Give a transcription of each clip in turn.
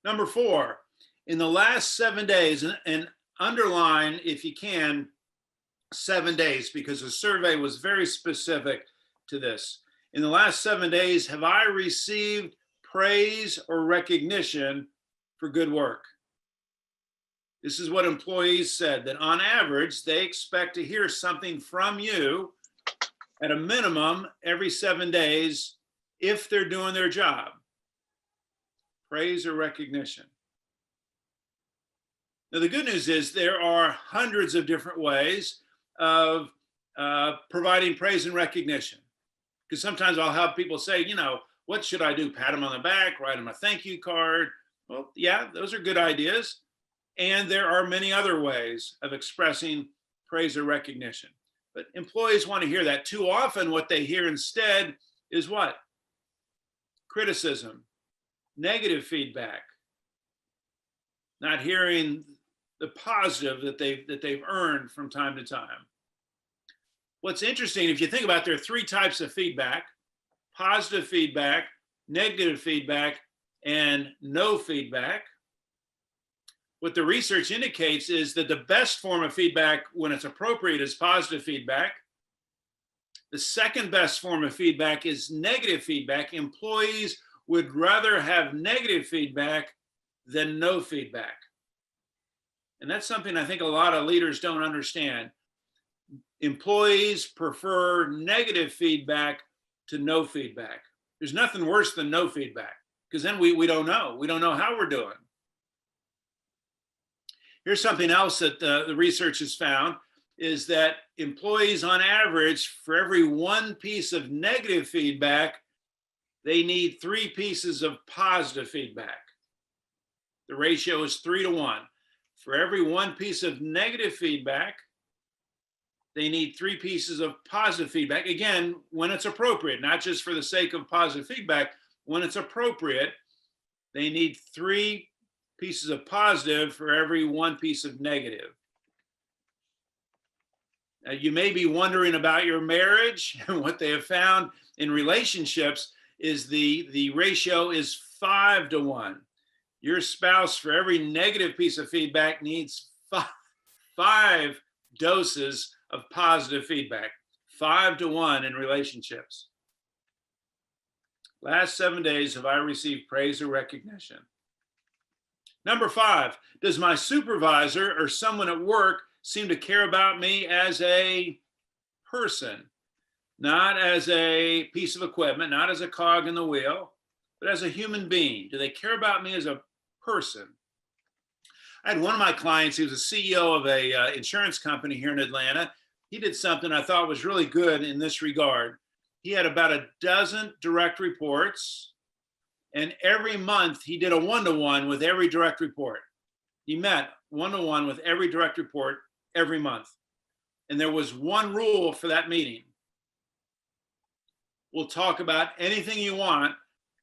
Number four, in the last 7 days, and underline if you can 7 days, because the survey was very specific to this. In the last 7 days, have I received praise or recognition for good work? This is what employees said, that on average, they expect to hear something from you at a minimum every 7 days if they're doing their job. Praise or recognition. Now, the good news is there are hundreds of different ways of providing praise and recognition. Because sometimes I'll have people say, what should I do? Pat them on the back, write them a thank you card. Well, yeah, those are good ideas. And there are many other ways of expressing praise or recognition. But employees want to hear that. Too often, what they hear instead is what? Criticism, negative feedback, not hearing the positive that they've earned from time to time. What's interesting, if you think about it, there are three types of feedback: positive feedback, negative feedback, and no feedback. What the research indicates is that the best form of feedback when it's appropriate is positive feedback. The second best form of feedback is negative feedback. Employees would rather have negative feedback than no feedback. And that's something I think a lot of leaders don't understand. Employees prefer negative feedback to no feedback. There's nothing worse than no feedback, because then we don't know. We don't know how we're doing. Here's something else that the research has found, is that employees on average, for every one piece of negative feedback, they need 3 pieces of positive feedback. The ratio is 3-to-1. For every one piece of negative feedback, they need 3 pieces of positive feedback. Again, when it's appropriate, not just for the sake of positive feedback. When it's appropriate, they need 3 pieces of positive for every 1 piece of negative. Now, you may be wondering about your marriage, and what they have found in relationships is the ratio is 5-to-1. Your spouse, for every negative piece of feedback, needs 5 doses of positive feedback. 5-to-1 in relationships. Last 7 days, have I received praise or recognition? Number 5, does my supervisor or someone at work seem to care about me as a person? Not as a piece of equipment, not as a cog in the wheel, but as a human being. Do they care about me as a person? I had one of my clients, he was a CEO of a insurance company here in Atlanta. He did something I thought was really good in this regard. He had about a dozen direct reports, and every month he did a one-to-one with every direct report. He met one-to-one with every direct report every month. And there was one rule for that meeting. We'll talk about anything you want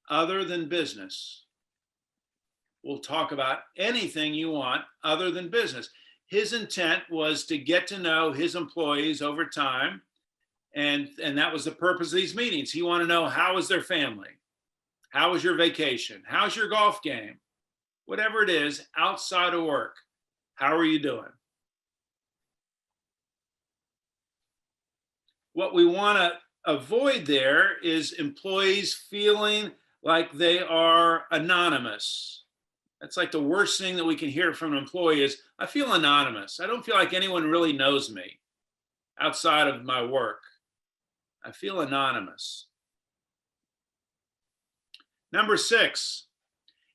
other than business. We'll talk about anything you want other than business. His intent was to get to know his employees over time. And that was the purpose of these meetings. He wanted to know, how is their family? How was your vacation? How's your golf game? Whatever it is, outside of work, how are you doing? What we want to avoid there is employees feeling like they are anonymous. That's like the worst thing that we can hear from an employee is, I feel anonymous. I don't feel like anyone really knows me outside of my work. I feel anonymous. Number 6,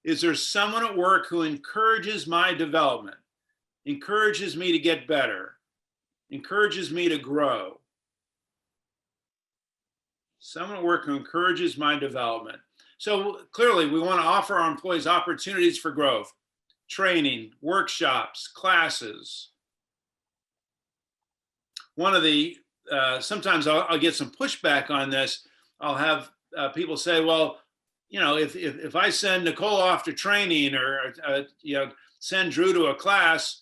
is there someone at work who encourages my development, encourages me to get better, encourages me to grow? Someone at work who encourages my development. So clearly, we want to offer our employees opportunities for growth, training, workshops, classes. One of the, sometimes I'll get some pushback on this. I'll have people say, well, if I send Nicole off to training or send Drew to a class,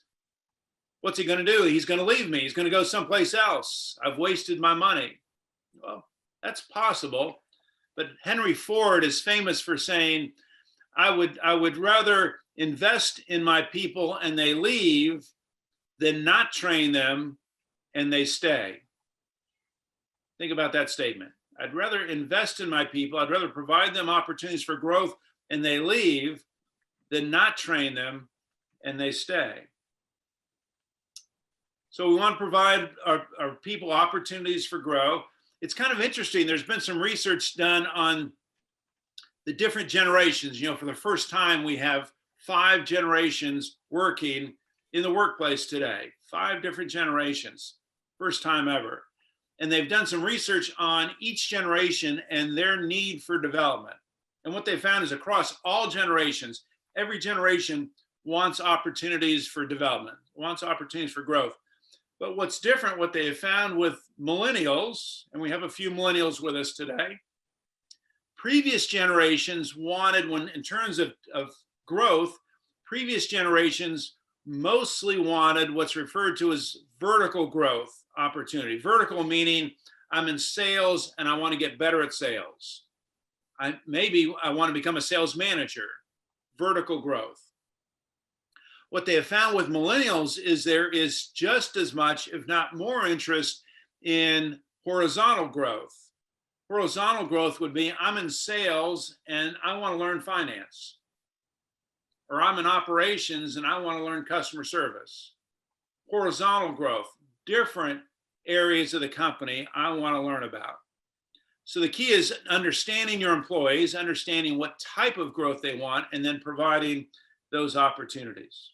what's he going to do? He's going to leave me. He's going to go someplace else. I've wasted my money. Well, that's possible. But Henry Ford is famous for saying, I would rather invest in my people and they leave than not train them and they stay. Think about that statement. I'd rather invest in my people. I'd rather provide them opportunities for growth and they leave than not train them and they stay. So we want to provide our people opportunities for growth. It's kind of interesting. There's been some research done on the different generations. For the first time, we have 5 generations working in the workplace today. 5 different generations, first time ever. And they've done some research on each generation and their need for development. And what they found is across all generations, every generation wants opportunities for development, wants opportunities for growth. But what's different, what they have found with millennials, and we have a few millennials with us today, previous generations wanted, when in terms of growth, previous generations mostly wanted what's referred to as vertical growth opportunity. Vertical meaning I'm in sales and I want to get better at sales. Maybe I want to become a sales manager. Vertical growth. What they have found with millennials is there is just as much, if not more, interest in horizontal growth. Horizontal growth would be I'm in sales and I want to learn finance. Or I'm in operations and I want to learn customer service. Horizontal growth, different areas of the company I want to learn about. So the key is understanding your employees, understanding what type of growth they want, and then providing those opportunities.